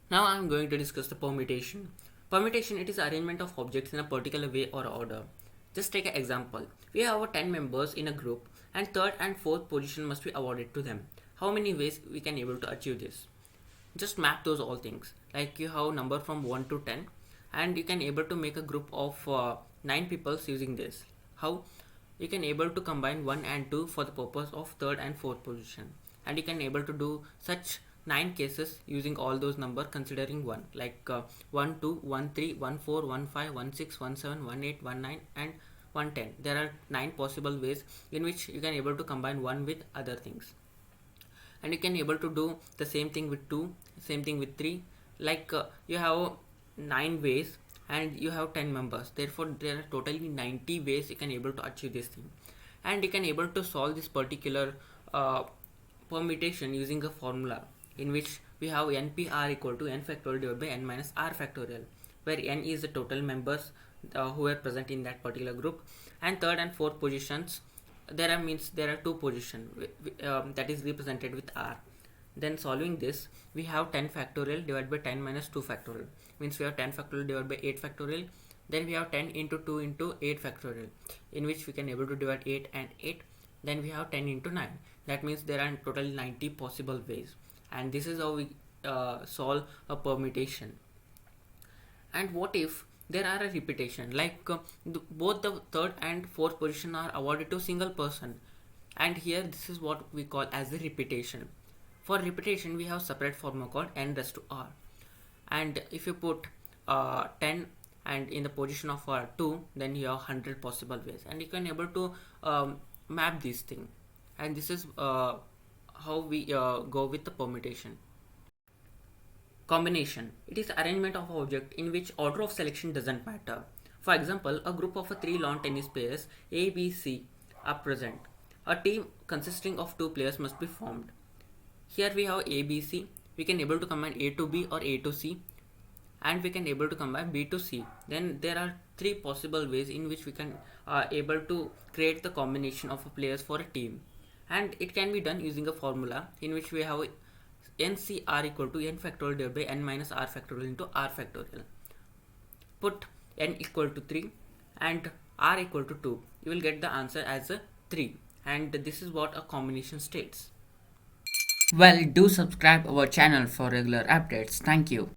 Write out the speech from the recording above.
Now I am going to discuss the permutation. Permutation, it is arrangement of objects in a particular way or order. Just take an example. We have 10 members in a group and third and fourth position must be awarded to them. How many ways we can able to achieve this? Just map those all things. Like you have number from 1 to 10 and you can able to make a group of 9 people using this. How? You can able to combine 1 and 2 for the purpose of third and fourth position, and you can able to do such 9 cases using all those number considering 1, like 1 2 1 3 1 4 1 5 1 6 1 7 1 8 1 9 and 110. There are 9 possible ways in which you can able to combine one with other things, and you can able to do the same thing with 2, same thing with 3. Like you have 9 ways and you have 10 members, therefore there are totally 90 ways you can able to achieve this thing. And you can able to solve this particular uh, permutation using a formula in which we have npr equal to n factorial divided by n minus r factorial, where n is the total members who are present in that particular group, and third and fourth positions there are two positions that is represented with r. Then solving this, we have 10 factorial divided by 10 minus 2 factorial, means we have 10 factorial divided by 8 factorial. Then we have 10 into 2 into 8 factorial, in which we can able to divide 8 and 8. Then we have 10 into 9. That means there are in total 90 possible ways, and this is how we solve a permutation. And what if there are a repetition, like both the third and fourth position are awarded to single person, and here this is what we call as the repetition. For repetition we have separate formula called n raised to r, and if you put 10 and in the position of 2, then you have 100 possible ways, and you can able to map this thing. And this is how we go with the permutation. Combination, it is arrangement of object in which order of selection doesn't matter. For example, a group of 3 lawn tennis players A, B, C are present. A team consisting of 2 players must be formed. Here we have A, B, C. We can able to combine A to B or A to C, and we can able to combine B to C. Then there are 3 possible ways in which we can able to create the combination of players for a team, and it can be done using a formula in which we have ncr equal to n factorial divided by n minus r factorial into r factorial. Put n equal to 3 and r equal to 2, you will get the answer as a 3, and this is what a combination states. Well, do subscribe our channel for regular updates. Thank you.